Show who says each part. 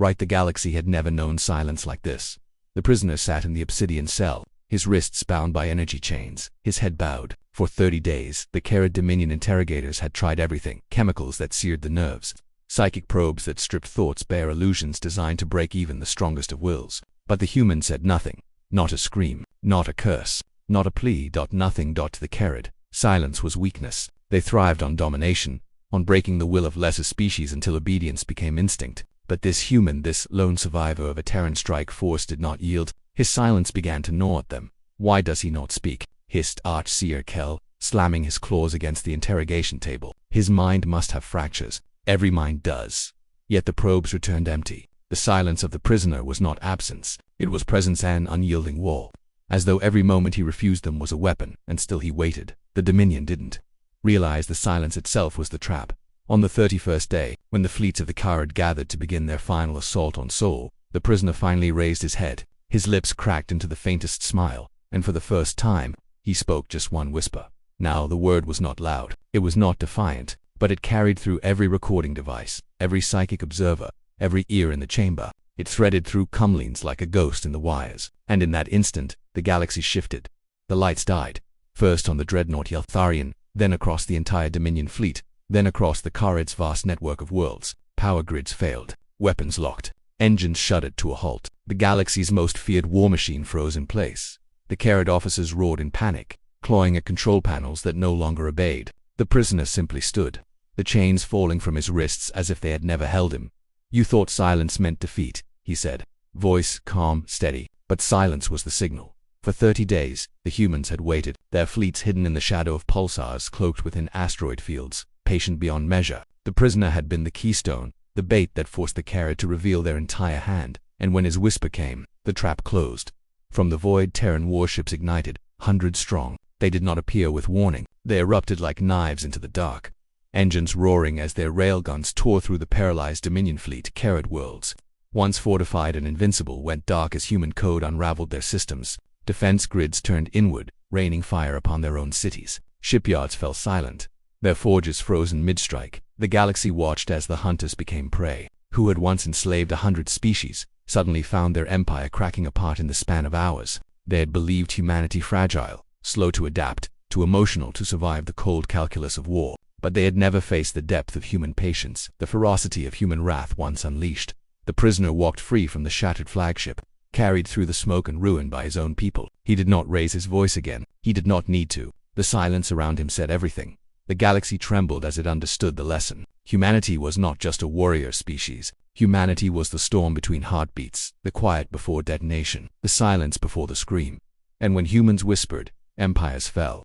Speaker 1: Right, the galaxy had never known silence like this. The prisoner sat in the obsidian cell, his wrists bound by energy chains, his head bowed. For 30 days, the Carid Dominion interrogators had tried everything: chemicals that seared the nerves, psychic probes that stripped thoughts bare, illusions designed to break even the strongest of wills. But the human said nothing. Not a scream, not a curse, not a plea. Nothing. To the Carid, silence was weakness. They thrived on domination, on breaking the will of lesser species until obedience became instinct. But this human, this lone survivor of a Terran strike force, did not yield. His silence began to gnaw at them. "Why does he not speak?" hissed Archseer Kell, slamming his claws against the interrogation table. "His mind must have fractures. Every mind does." Yet the probes returned empty. The silence of the prisoner was not absence. It was presence, an unyielding wall. As though every moment he refused them was a weapon, and still he waited. The Dominion didn't realize the silence itself was the trap. On the 31st day, when the fleets of the Carid gathered to begin their final assault on Sol, the prisoner finally raised his head. His lips cracked into the faintest smile, and for the first time, he spoke just one whisper. Now the word was not loud, it was not defiant, but it carried through every recording device, every psychic observer, every ear in the chamber. It threaded through Cumlines like a ghost in the wires. And in that instant, the galaxy shifted. The lights died, first on the dreadnought Yeltharion, then across the entire Dominion fleet, then across the Carid's vast network of worlds. Power grids failed, weapons locked, engines shuddered to a halt. The galaxy's most feared war machine froze in place. The Carid officers roared in panic, clawing at control panels that no longer obeyed. The prisoner simply stood, the chains falling from his wrists as if they had never held him. "You thought silence meant defeat," he said, voice calm, steady. But silence was the signal. For 30 days, the humans had waited, their fleets hidden in the shadow of pulsars cloaked within asteroid fields, patient beyond measure. The prisoner had been the keystone, the bait that forced the Carid to reveal their entire hand. And when his whisper came, the trap closed. From the void, Terran warships ignited, 100 strong. They did not appear with warning. They erupted like knives into the dark, engines roaring as their railguns tore through the paralyzed Dominion fleet. Carid worlds, once fortified and invincible, went dark as human code unraveled their systems. Defense grids turned inward, raining fire upon their own cities. Shipyards fell silent, their forges frozen mid-strike. The galaxy watched as the hunters became prey, who had once enslaved 100 species, suddenly found their empire cracking apart in the span of hours. They had believed humanity fragile, slow to adapt, too emotional to survive the cold calculus of war. But they had never faced the depth of human patience, the ferocity of human wrath once unleashed. The prisoner walked free from the shattered flagship, carried through the smoke and ruin by his own people. He did not raise his voice again. He did not need to. The silence around him said everything. The galaxy trembled as it understood the lesson. Humanity was not just a warrior species. Humanity was the storm between heartbeats, the quiet before detonation, the silence before the scream. And when humans whispered, empires fell.